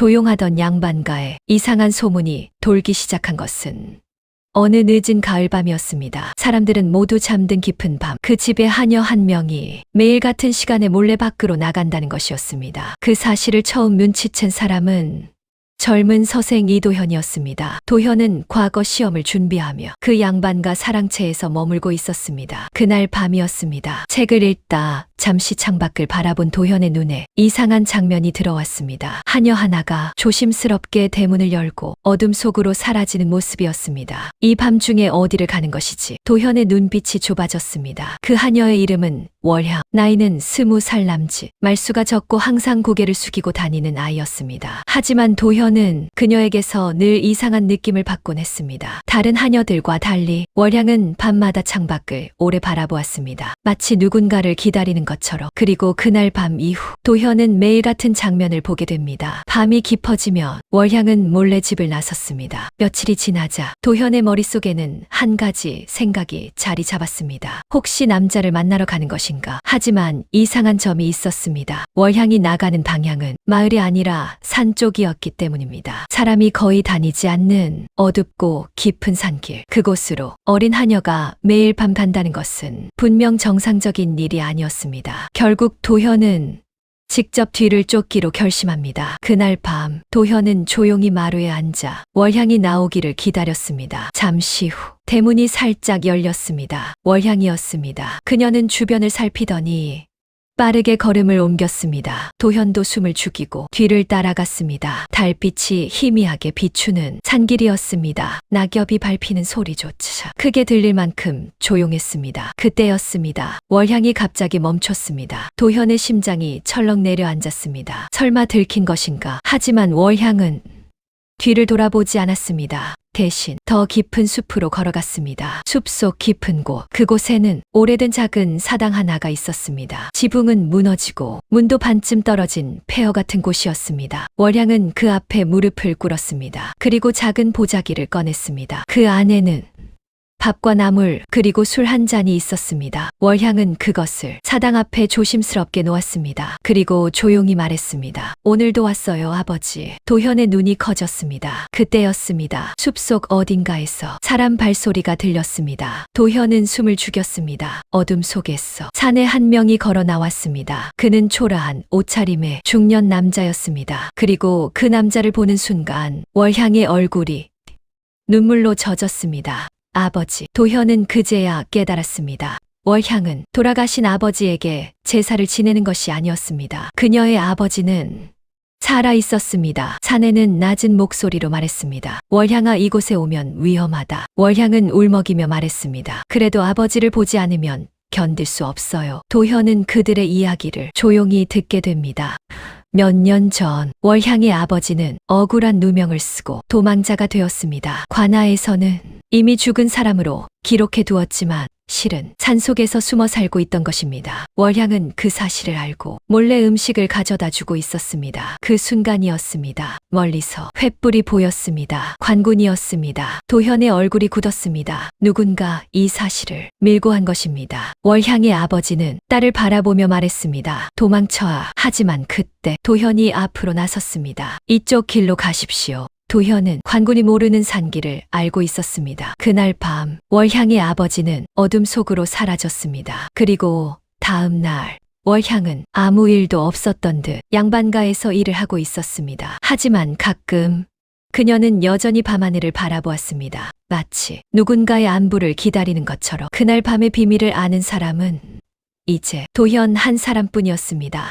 조용하던 양반가에 이상한 소문이 돌기 시작한 것은 어느 늦은 가을밤이었습니다. 사람들은 모두 잠든 깊은 밤, 그 집에 하녀 한 명이 매일 같은 시간에 몰래 밖으로 나간다는 것이었습니다. 그 사실을 처음 눈치챈 사람은 젊은 서생 이도현이었습니다. 도현은 과거 시험을 준비하며 그 양반과 사랑채에서 머물고 있었습니다. 그날 밤이었습니다. 책을 읽다 잠시 창밖을 바라본 도현의 눈에 이상한 장면이 들어왔습니다. 하녀 하나가 조심스럽게 대문을 열고 어둠 속으로 사라지는 모습이었습니다. 이 밤중에 어디를 가는 것이지? 도현의 눈빛이 좁아졌습니다. 그 하녀의 이름은 월향, 나이는 20살 남짓, 말수가 적고 항상 고개를 숙이고 다니는 아이였습니다. 하지만 도현은 그녀에게서 늘 이상한 느낌을 받곤 했습니다. 다른 하녀들과 달리 월향은 밤마다 창밖을 오래 바라보았습니다. 마치 누군가를 기다리는 것처럼. 그리고 그날 밤 이후 도현은 매일 같은 장면을 보게 됩니다. 밤이 깊어지면 월향은 몰래 집을 나섰습니다. 며칠이 지나자 도현의 머릿속에는 한 가지 생각이 자리 잡았습니다. 혹시 남자를 만나러 가는 것인가? 하지만 이상한 점이 있었습니다. 월향이 나가는 방향은 마을이 아니라 산 쪽이었기 때문입니다. 사람이 거의 다니지 않는 어둡고 깊은 산길, 그곳으로 어린 하녀가 매일 밤 간다는 것은 분명 정상적인 일이 아니었습니다. 결국 도현은 직접 뒤를 쫓기로 결심합니다. 그날 밤 도현은 조용히 마루에 앉아 월향이 나오기를 기다렸습니다. 잠시 후 대문이 살짝 열렸습니다. 월향이었습니다. 그녀는 주변을 살피더니 빠르게 걸음을 옮겼습니다. 도현도 숨을 죽이고 뒤를 따라갔습니다. 달빛이 희미하게 비추는 산길이었습니다. 낙엽이 밟히는 소리조차 크게 들릴 만큼 조용했습니다. 그때였습니다. 월향이 갑자기 멈췄습니다. 도현의 심장이 철렁 내려앉았습니다. 설마 들킨 것인가? 하지만 월향은 뒤를 돌아보지 않았습니다. 대신 더 깊은 숲으로 걸어갔습니다. 숲속 깊은 곳, 그곳에는 오래된 작은 사당 하나가 있었습니다. 지붕은 무너지고 문도 반쯤 떨어진 폐허 같은 곳이었습니다. 월향은 그 앞에 무릎을 꿇었습니다. 그리고 작은 보자기를 꺼냈습니다. 그 안에는 밥과 나물 그리고 술 한 잔이 있었습니다. 월향은 그것을 사당 앞에 조심스럽게 놓았습니다. 그리고 조용히 말했습니다. 오늘도 왔어요, 아버지. 도현의 눈이 커졌습니다. 그때였습니다. 숲속 어딘가에서 사람 발소리가 들렸습니다. 도현은 숨을 죽였습니다. 어둠 속에서 사내 한 명이 걸어 나왔습니다. 그는 초라한 옷차림의 중년 남자였습니다. 그리고 그 남자를 보는 순간 월향의 얼굴이 눈물로 젖었습니다. 아버지. 도현은 그제야 깨달았습니다. 월향은 돌아가신 아버지에게 제사를 지내는 것이 아니었습니다. 그녀의 아버지는 살아 있었습니다. 사내는 낮은 목소리로 말했습니다. 월향아, 이곳에 오면 위험하다. 월향은 울먹이며 말했습니다. 그래도 아버지를 보지 않으면 견딜 수 없어요. 도현은 그들의 이야기를 조용히 듣게 됩니다. 몇 년 전 월향의 아버지는 억울한 누명을 쓰고 도망자가 되었습니다. 관아에서는 이미 죽은 사람으로 기록해 두었지만 실은 산속에서 숨어 살고 있던 것입니다. 월향은 그 사실을 알고 몰래 음식을 가져다 주고 있었습니다. 그 순간이었습니다. 멀리서 횃불이 보였습니다. 관군이었습니다. 도현의 얼굴이 굳었습니다. 누군가 이 사실을 밀고 한 것입니다. 월향의 아버지는 딸을 바라보며 말했습니다. 도망쳐야. 하지만 그때 도현이 앞으로 나섰습니다. 이쪽 길로 가십시오. 도현은 관군이 모르는 산길을 알고 있었습니다. 그날 밤 월향의 아버지는 어둠 속으로 사라졌습니다. 그리고 다음 날 월향은 아무 일도 없었던 듯 양반가에서 일을 하고 있었습니다. 하지만 가끔 그녀는 여전히 밤하늘을 바라보았습니다. 마치 누군가의 안부를 기다리는 것처럼. 그날 밤의 비밀을 아는 사람은 이제 도현 한 사람뿐이었습니다.